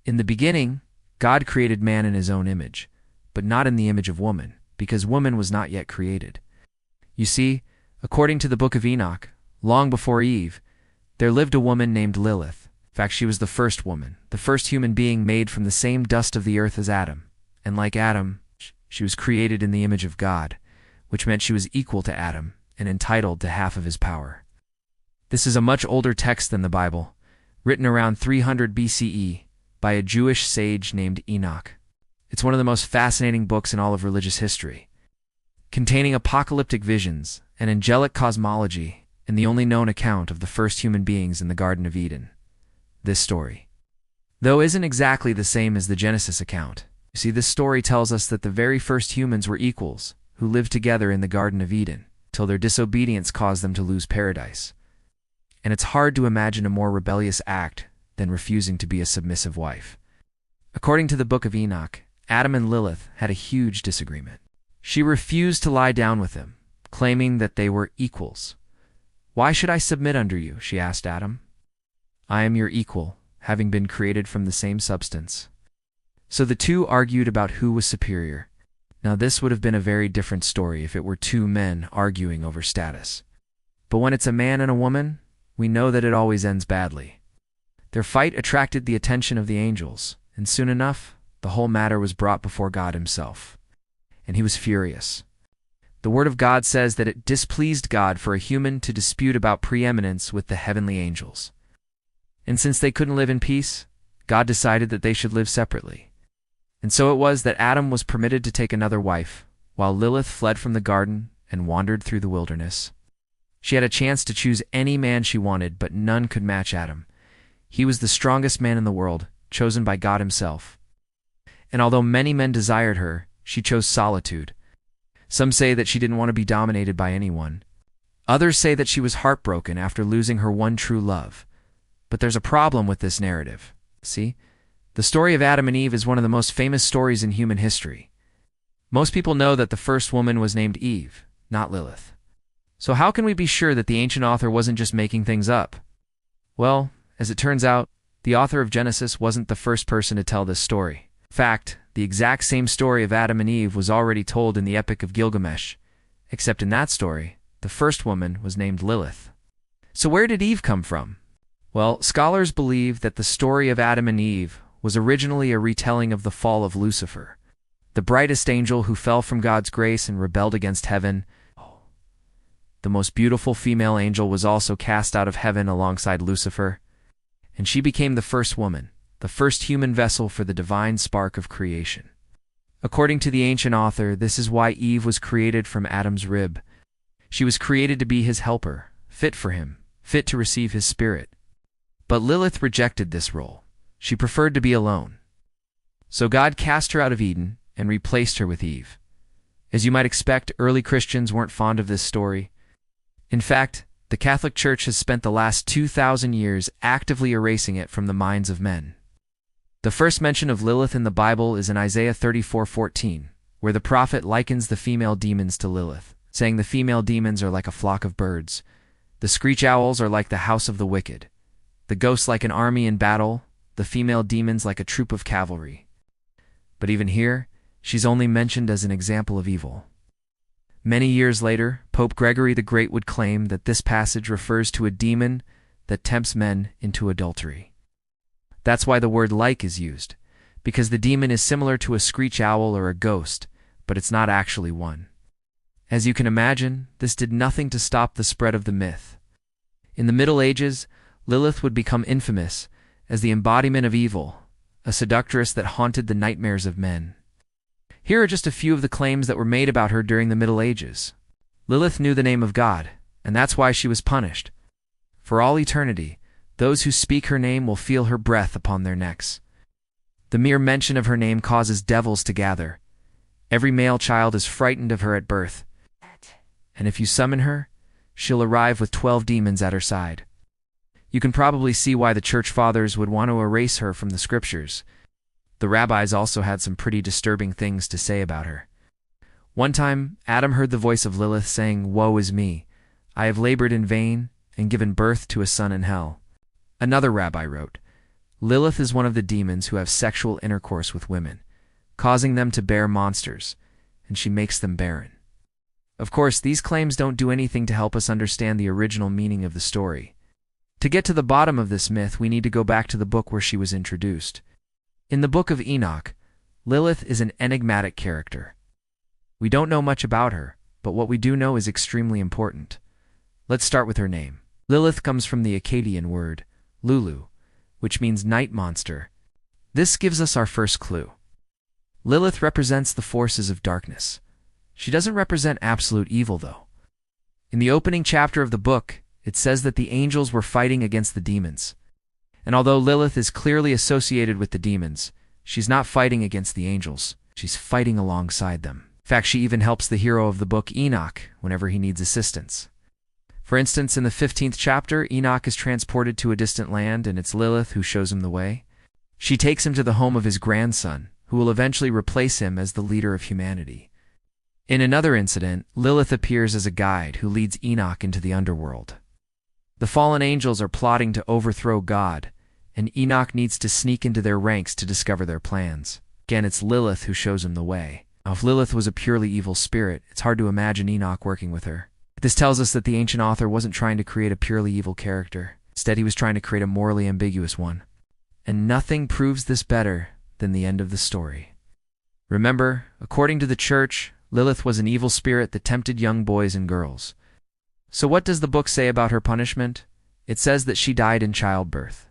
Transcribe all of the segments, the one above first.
In the beginning, God created man in his own image, but not in the image of woman, because woman was not yet created. You see, according to the book of Enoch, long before Eve, there lived a woman named Lilith. In fact, she was the first woman, the first human being made from the same dust of the earth as Adam. And like Adam, she was created in the image of God, which meant she was equal to Adam and entitled to half of his power. This is a much older text than the Bible, written around 300 BCE by a Jewish sage named Enoch. It's one of the most fascinating books in all of religious history, containing apocalyptic visions, an angelic cosmology, and the only known account of the first human beings in the Garden of Eden. This story, though, isn't exactly the same as the Genesis account. You see, this story tells us that the very first humans were equals, who lived together in the Garden of Eden, till their disobedience caused them to lose paradise. And it's hard to imagine a more rebellious act than refusing to be a submissive wife. According to the book of Enoch, Adam and Lilith had a huge disagreement. She refused to lie down with him, claiming that they were equals. "Why should I submit under you?" she asked Adam. "I am your equal, having been created from the same substance." So the two argued about who was superior. Now this would have been a very different story if it were two men arguing over status. But when it's a man and a woman, we know that it always ends badly. Their fight attracted the attention of the angels, and soon enough, the whole matter was brought before God himself. And he was furious. The word of God says that it displeased God for a human to dispute about preeminence with the heavenly angels. And since they couldn't live in peace, God decided that they should live separately. And so it was that Adam was permitted to take another wife, while Lilith fled from the garden and wandered through the wilderness. She had a chance to choose any man she wanted, but none could match Adam. He was the strongest man in the world, chosen by God himself. And although many men desired her, she chose solitude. Some say that she didn't want to be dominated by anyone. Others say that she was heartbroken after losing her one true love. But there's a problem with this narrative. See? The story of Adam and Eve is one of the most famous stories in human history. Most people know that the first woman was named Eve, not Lilith. So how can we be sure that the ancient author wasn't just making things up? Well, as it turns out, the author of Genesis wasn't the first person to tell this story. In fact, the exact same story of Adam and Eve was already told in the Epic of Gilgamesh, except in that story, the first woman was named Lilith. So where did Eve come from? Well, scholars believe that the story of Adam and Eve was originally a retelling of the fall of Lucifer, the brightest angel who fell from God's grace and rebelled against heaven. The most beautiful female angel was also cast out of heaven alongside Lucifer, and she became the first woman, the first human vessel for the divine spark of creation. According to the ancient author, this is why Eve was created from Adam's rib. She was created to be his helper, fit for him, fit to receive his spirit. But Lilith rejected this role. She preferred to be alone. So God cast her out of Eden and replaced her with Eve. As you might expect, early Christians weren't fond of this story. In fact, the Catholic Church has spent the last 2,000 years actively erasing it from the minds of men. The first mention of Lilith in the Bible is in Isaiah 34:14, where the prophet likens the female demons to Lilith, saying the female demons are like a flock of birds, the screech owls are like the house of the wicked, the ghosts like an army in battle, the female demons like a troop of cavalry. But even here, she's only mentioned as an example of evil. Many years later, Pope Gregory the Great would claim that this passage refers to a demon that tempts men into adultery. That's why the word like is used, because the demon is similar to a screech owl or a ghost, but it's not actually one. As you can imagine, this did nothing to stop the spread of the myth. In the Middle Ages, Lilith would become infamous as the embodiment of evil, a seductress that haunted the nightmares of men. Here are just a few of the claims that were made about her during the Middle Ages. Lilith knew the name of God, and that's why she was punished. For all eternity, those who speak her name will feel her breath upon their necks. The mere mention of her name causes devils to gather. Every male child is frightened of her at birth. And if you summon her, she'll arrive with 12 demons at her side. You can probably see why the church fathers would want to erase her from the scriptures. The rabbis also had some pretty disturbing things to say about her. One time, Adam heard the voice of Lilith saying, "Woe is me! I have labored in vain and given birth to a son in hell." Another rabbi wrote, Lilith is one of the demons who have sexual intercourse with women, causing them to bear monsters, and she makes them barren. Of course, these claims don't do anything to help us understand the original meaning of the story. To get to the bottom of this myth, we need to go back to the book where she was introduced. In the Book of Enoch, Lilith is an enigmatic character. We don't know much about her, but what we do know is extremely important. Let's start with her name. Lilith comes from the Akkadian word, Lulu, which means night monster. This gives us our first clue. Lilith represents the forces of darkness. She doesn't represent absolute evil, though. In the opening chapter of the book, it says that the angels were fighting against the demons. And although Lilith is clearly associated with the demons, she's not fighting against the angels. She's fighting alongside them. In fact, she even helps the hero of the book, Enoch, whenever he needs assistance. For instance, in the 15th chapter, Enoch is transported to a distant land, and it's Lilith who shows him the way. She takes him to the home of his grandson, who will eventually replace him as the leader of humanity. In another incident, Lilith appears as a guide who leads Enoch into the underworld. The fallen angels are plotting to overthrow God, and Enoch needs to sneak into their ranks to discover their plans. Again, it's Lilith who shows him the way. Now, if Lilith was a purely evil spirit, it's hard to imagine Enoch working with her. This tells us that the ancient author wasn't trying to create a purely evil character. Instead, he was trying to create a morally ambiguous one. And nothing proves this better than the end of the story. Remember, according to the church, Lilith was an evil spirit that tempted young boys and girls. So what does the book say about her punishment? It says that she died in childbirth.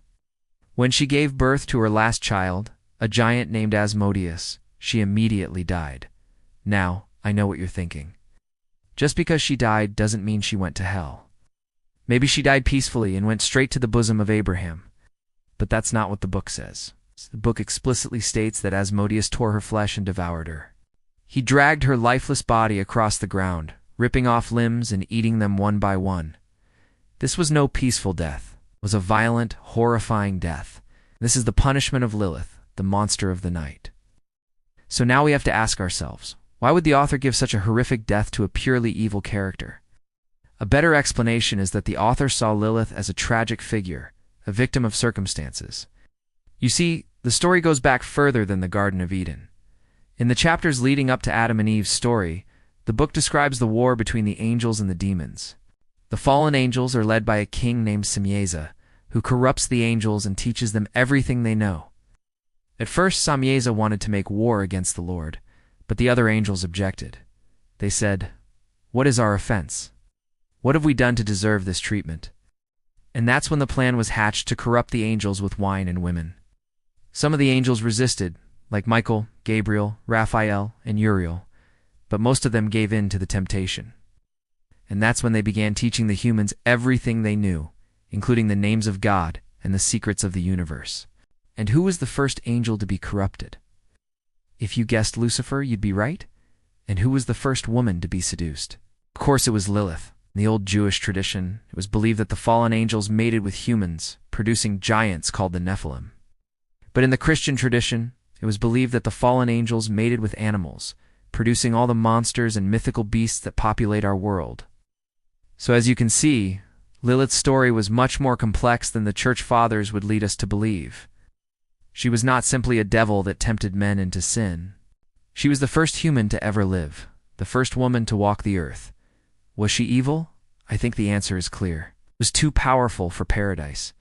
When she gave birth to her last child, a giant named Asmodeus, she immediately died. Now, I know what you're thinking. Just because she died doesn't mean she went to hell. Maybe she died peacefully and went straight to the bosom of Abraham. But that's not what the book says. The book explicitly states that Asmodeus tore her flesh and devoured her. He dragged her lifeless body across the ground, ripping off limbs and eating them one by one. This was no peaceful death. It was a violent, horrifying death. This is the punishment of Lilith, the monster of the night. So now we have to ask ourselves, why would the author give such a horrific death to a purely evil character? A better explanation is that the author saw Lilith as a tragic figure, a victim of circumstances. You see, the story goes back further than the Garden of Eden. In the chapters leading up to Adam and Eve's story, the book describes the war between the angels and the demons. The fallen angels are led by a king named Samyaza, who corrupts the angels and teaches them everything they know. At first, Samyaza wanted to make war against the Lord, but the other angels objected. They said, "What is our offense? What have we done to deserve this treatment?" And that's when the plan was hatched to corrupt the angels with wine and women. Some of the angels resisted, like Michael, Gabriel, Raphael, and Uriel, but most of them gave in to the temptation. And that's when they began teaching the humans everything they knew, including the names of God and the secrets of the universe. And who was the first angel to be corrupted? If you guessed Lucifer, you'd be right. And who was the first woman to be seduced? Of course, it was Lilith. In the old Jewish tradition, it was believed that the fallen angels mated with humans, producing giants called the Nephilim. But in the Christian tradition, it was believed that the fallen angels mated with animals, producing all the monsters and mythical beasts that populate our world. So as you can see, Lilith's story was much more complex than the church fathers would lead us to believe. She was not simply a devil that tempted men into sin. She was the first human to ever live, the first woman to walk the earth. Was she evil? I think the answer is clear. It was too powerful for paradise.